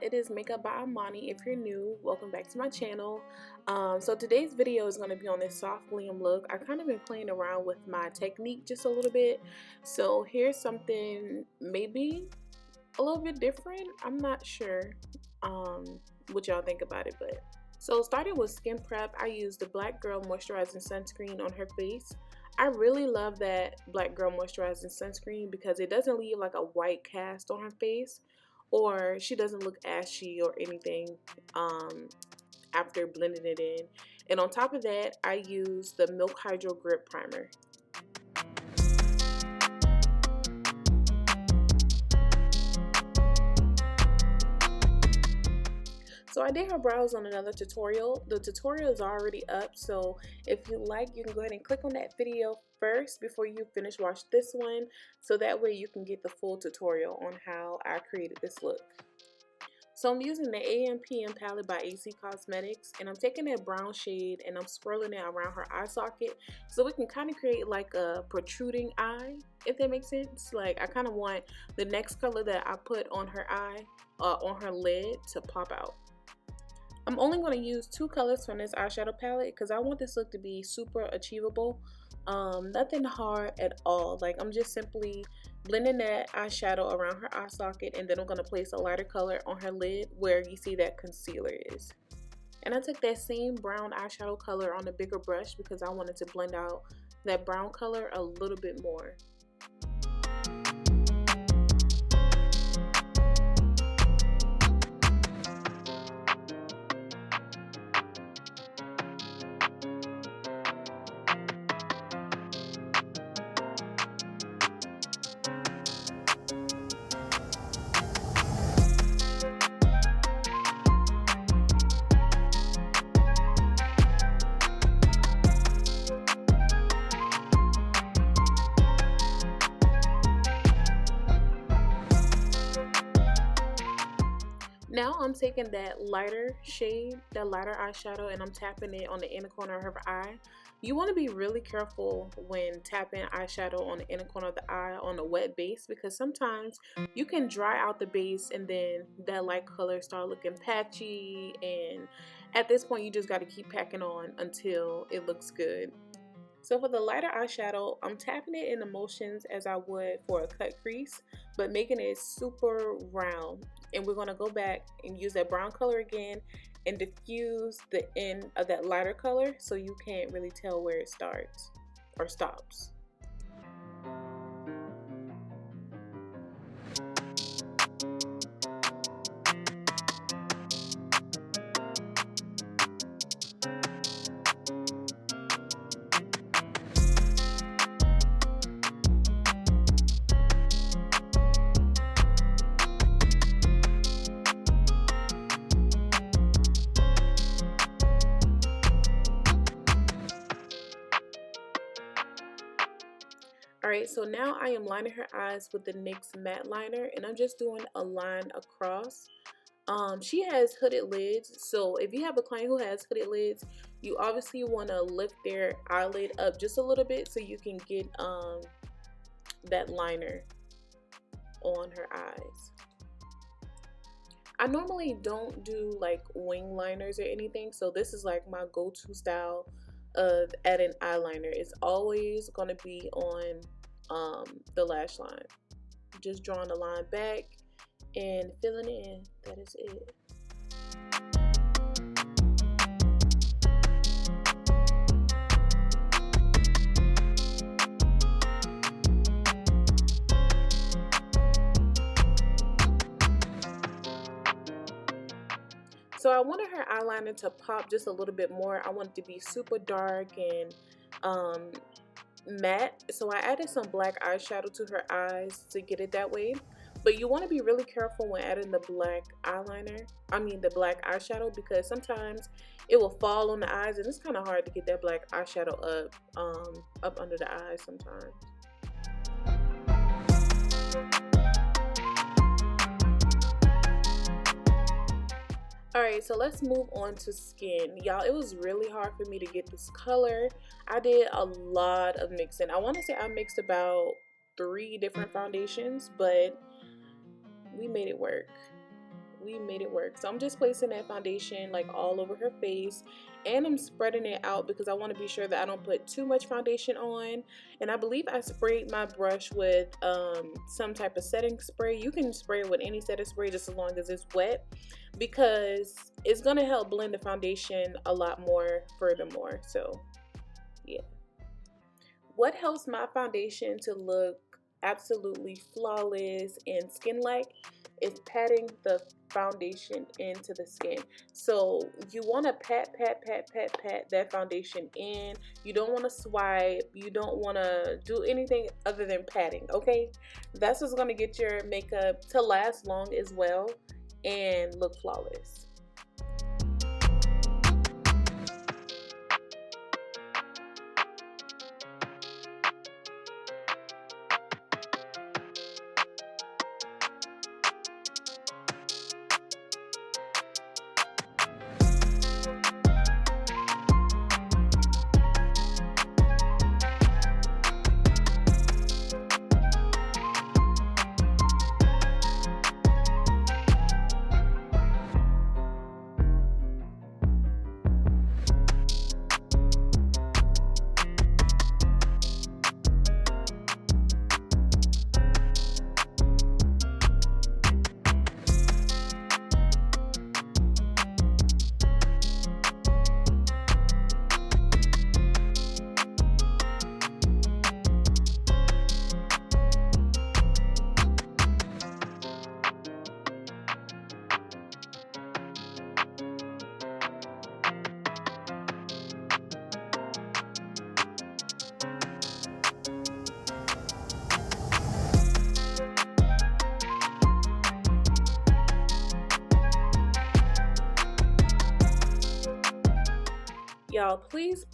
it is Makeup by Amani. If you're new, welcome back to my channel. So today's video is going to be on this soft glam look. I kind of been playing around with my technique just a little bit. So here's something maybe a little bit different. I'm not sure what y'all think about it, but so starting with skin prep, I used the Black Girl Moisturizing Sunscreen on her face. I really love that Black Girl Moisturizing Sunscreen because it doesn't leave like a white cast on her face, or she doesn't look ashy or anything after blending it in. And on top of that, I use the Milk Hydro Grip Primer. So I did her brows on another tutorial. The tutorial is already up, so if you like, you can go ahead and click on that video first before you finish watch this one, so that way you can get the full tutorial on how I created this look. So I'm using the AM/PM palette by AC Cosmetics, and I'm taking that brown shade and I'm swirling it around her eye socket so we can kind of create like a protruding eye, if that makes sense. Like I kind of want the next color that I put on her eye, on her lid, to pop out. I'm only going to use two colors from this eyeshadow palette because I want this look to be super achievable. Nothing hard at all. Like I'm just simply blending that eyeshadow around her eye socket, and then I'm going to place a lighter color on her lid where you see that concealer is. And I took that same brown eyeshadow color on a bigger brush because I wanted to blend out that brown color a little bit more. Now I'm taking that lighter shade, that lighter eyeshadow, and I'm tapping it on the inner corner of her eye. You want to be really careful when tapping eyeshadow on the inner corner of the eye on a wet base, because sometimes you can dry out the base and then that light color start looking patchy, and at this point you just got to keep packing on until it looks good. So for the lighter eyeshadow, I'm tapping it in the motions as I would for a cut crease, but making it super round. And we're going to go back and use that brown color again and diffuse the end of that lighter color so you can't really tell where it starts or stops. Alright, so now I am lining her eyes with the NYX matte liner, and I'm just doing a line across. She has hooded lids, so if you have a client who has hooded lids, you obviously want to lift their eyelid up just a little bit so you can get that liner on her eyes. I normally don't do like wing liners or anything, so this is like my go-to style of adding eyeliner. It's always going to be on the lash line. Just drawing the line back and filling it in. That is it. So I wanted her eyeliner to pop just a little bit more. I want it to be super dark and matte. So I added some black eyeshadow to her eyes to get it that way. But you want to be really careful when adding the black eyeliner. I mean the black eyeshadow, because sometimes it will fall on the eyes and it's kind of hard to get that black eyeshadow up under the eyes sometimes. Alright, so let's move on to skin. Y'all, it was really hard for me to get this color. I did a lot of mixing. I want to say I mixed about 3 different foundations, but we made it work. we made it work. So I'm just placing that foundation like all over her face, and I'm spreading it out because I want to be sure that I don't put too much foundation on. And I believe I sprayed my brush with some type of setting spray. You can spray it with any setting spray just as long as it's wet, because it's going to help blend the foundation a lot more furthermore. So yeah. What helps my foundation to look absolutely flawless and skin-like is patting the foundation into the skin. So you want to pat that foundation in. You don't want to swipe. You don't want to do anything other than patting, okay? That's what's going to get your makeup to last long as well and look flawless. Y'all, please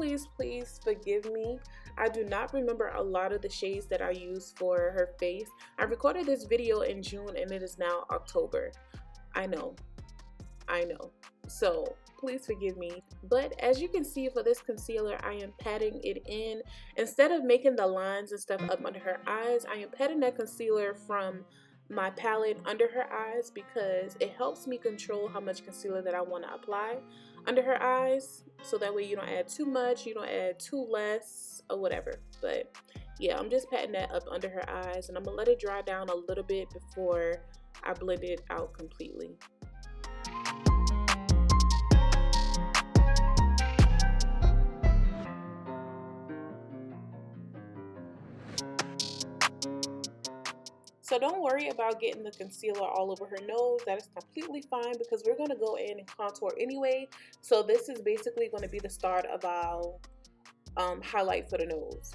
forgive me. I do not remember a lot of the shades that I used for her face. I recorded this video in June and it is now October. I know. So please forgive me. But as you can see, for this concealer, I am patting it in. Instead of making the lines and stuff up under her eyes, I am patting that concealer from my palette under her eyes, because it helps me control how much concealer that I want to apply under her eyes, so that way you don't add too much, you don't add too less, or whatever. But yeah, I'm just patting that up under her eyes, and I'm gonna let it dry down a little bit before I blend it out completely. So don't worry about getting the concealer all over her nose. That is completely fine, because we're going to go in and contour anyway. So this is basically going to be the start of our highlight for the nose.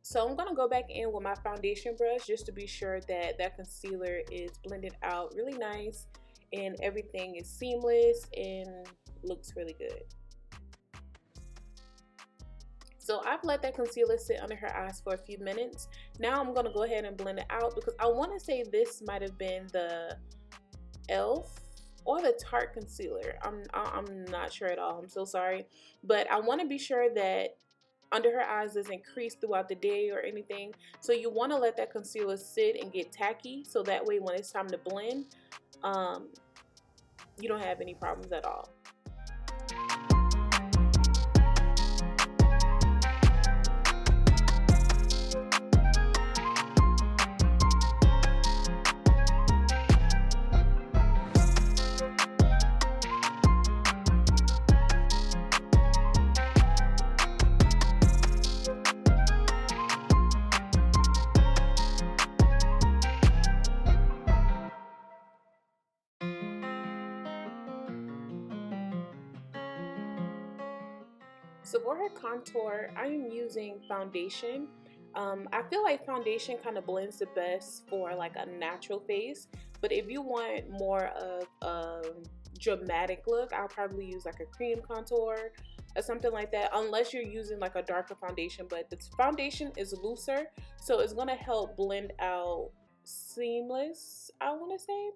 So I'm going to go back in with my foundation brush just to be sure that that concealer is blended out really nice and everything is seamless and looks really good. So I've let that concealer sit under her eyes for a few minutes. Now I'm going to go ahead and blend it out, because I want to say this might have been the e.l.f. or the Tarte concealer. I'm not sure at all. I'm so sorry. But I want to be sure that under her eyes doesn't crease throughout the day or anything. So you want to let that concealer sit and get tacky, so that way when it's time to blend, you don't have any problems at all. So for her contour, I am using foundation. I feel like foundation kind of blends the best for like a natural face, but if you want more of a dramatic look, I'll probably use like a cream contour or something like that, unless you're using like a darker foundation. But the foundation is looser, so it's gonna help blend out seamless, I want to say.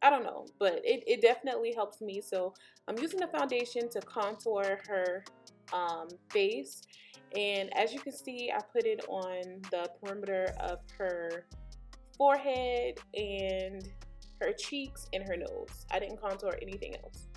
I don't know, but it definitely helps me. So I'm using the foundation to contour her face. And as you can see, I put it on the perimeter of her forehead and her cheeks and her nose. I didn't contour anything else.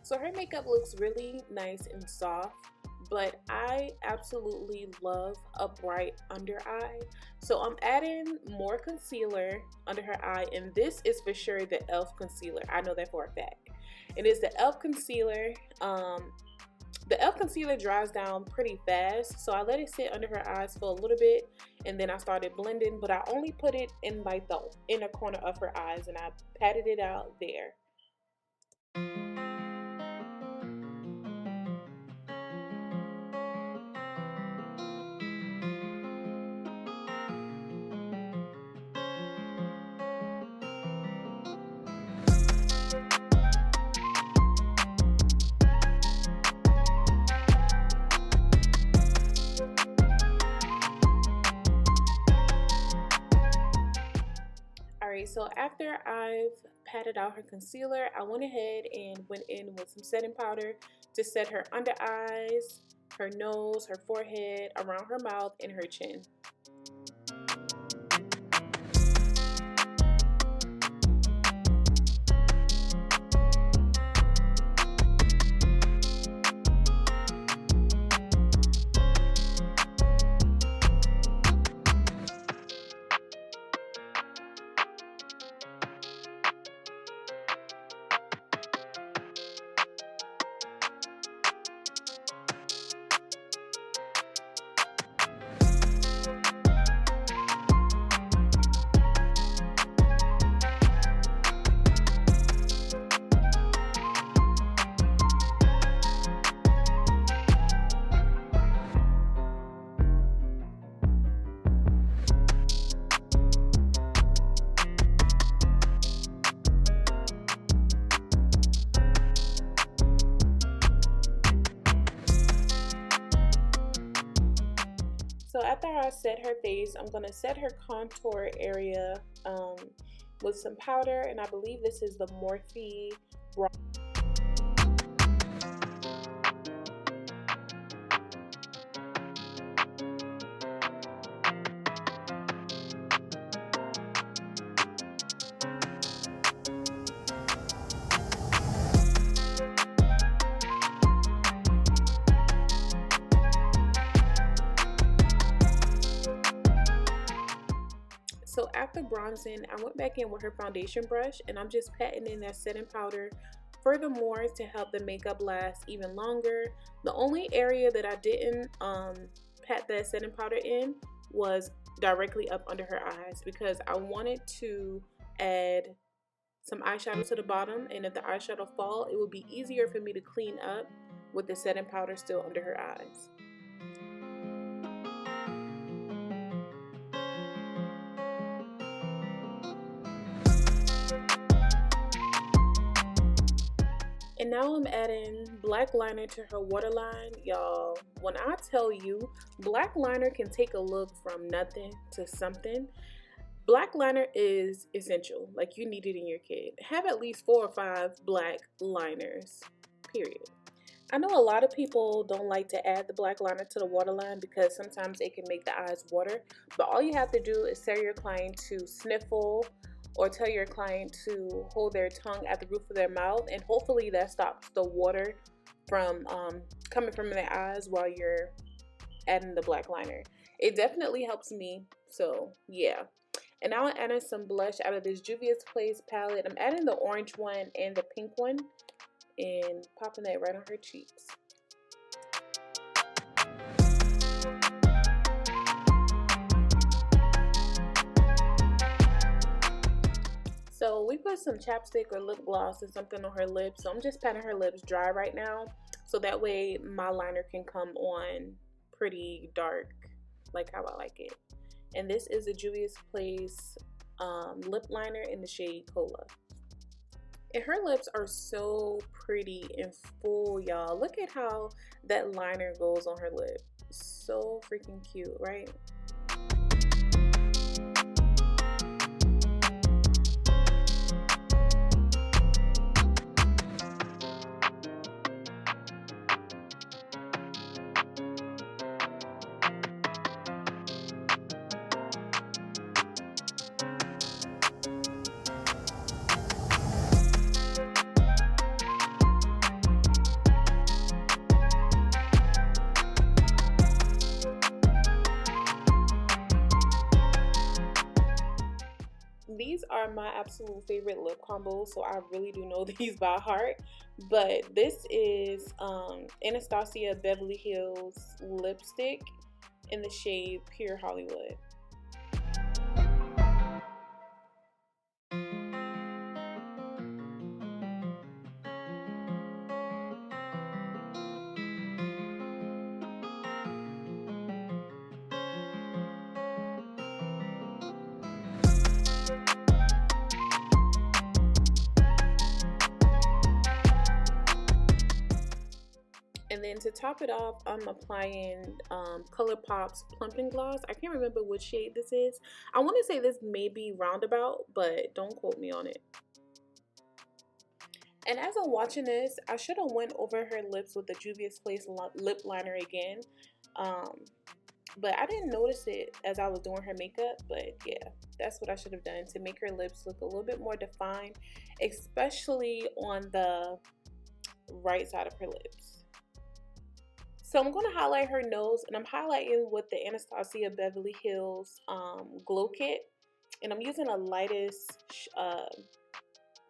So her makeup looks really nice and soft, but I absolutely love a bright under eye. So I'm adding more concealer under her eye, and this is for sure the e.l.f. concealer. I know that for a fact. It is the e.l.f. concealer. The e.l.f. concealer dries down pretty fast, so I let it sit under her eyes for a little bit, and then I started blending, but I only put it in like the inner corner of her eyes, and I patted it out there. Alright, so after I've patted out her concealer, I went ahead and went in with some setting powder to set her under eyes, her nose, her forehead, around her mouth, and her chin. So after I set her face, I'm going to set her contour area with some powder, and I believe this is the Morphe Bronzer. So after bronzing, I went back in with her foundation brush, and I'm just patting in that setting powder furthermore to help the makeup last even longer. The only area that I didn't pat that setting powder in was directly up under her eyes, because I wanted to add some eyeshadow to the bottom, and if the eyeshadow fall, it would be easier for me to clean up with the setting powder still under her eyes. And now I'm adding black liner to her waterline. Y'all, when I tell you, black liner can take a look from nothing to something. Black liner is essential. Like, you need it in your kit. Have at least 4 or 5 black liners, period. I know a lot of people don't like to add the black liner to the waterline because sometimes it can make the eyes water. But all you have to do is tell your client to sniffle or tell your client to hold their tongue at the roof of their mouth, and hopefully that stops the water from coming from their eyes while you're adding the black liner. It definitely helps me, so yeah. And now I'm adding some blush out of this Juvia's Place palette. I'm adding the orange one and the pink one and popping that right on her cheeks. So we put some chapstick or lip gloss or something on her lips. So I'm just patting her lips dry right now, so that way my liner can come on pretty dark, like how I like it. And this is a Juvia's Place lip liner in the shade Cola. And her lips are so pretty and full, y'all. Look at how that liner goes on her lip. So freaking cute, right? These are my absolute favorite lip combos, so I really do know these by heart. But this is Anastasia Beverly Hills lipstick in the shade Pure Hollywood. And then to top it off, I'm applying ColourPop's Plumping Gloss. I can't remember which shade this is. I want to say this may be Roundabout, but don't quote me on it. And as I'm watching this, I should have went over her lips with the Juvia's Place lip liner again. But I didn't notice it as I was doing her makeup. But yeah, that's what I should have done to make her lips look a little bit more defined, especially on the right side of her lips. So I'm going to highlight her nose, and I'm highlighting with the Anastasia Beverly Hills Glow Kit. And I'm using a lightest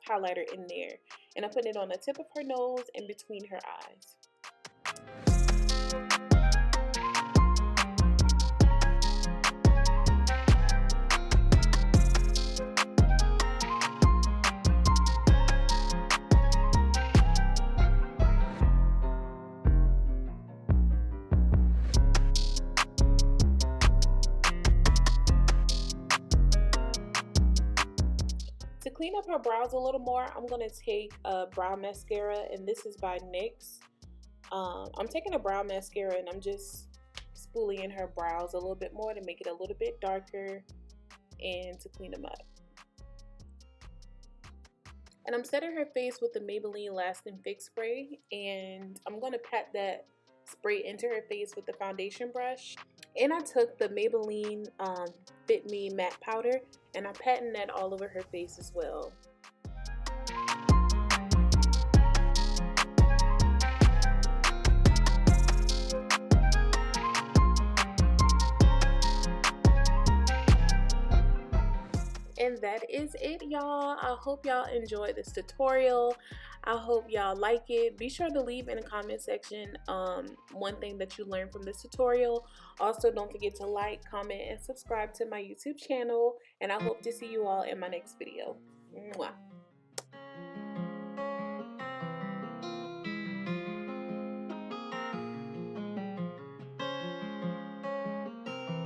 highlighter in there. And I'm putting it on the tip of her nose and between her eyes. To clean up her brows a little more, I'm going to take a brow mascara, and this is by NYX. I'm taking a brow mascara and I'm just spooling in her brows a little bit more to make it a little bit darker and to clean them up. And I'm setting her face with the Maybelline Lasting Fix Spray, and I'm going to pat that spray into her face with the foundation brush. And I took the Maybelline Fit Me Matte Powder, and I'm patting that all over her face as well. And that is it, y'all. I hope y'all enjoyed this tutorial. I hope y'all like it. Be sure to leave in the comment section one thing that you learned from this tutorial. Also, don't forget to like, comment, and subscribe to my YouTube channel. And I hope to see you all in my next video. Mwah.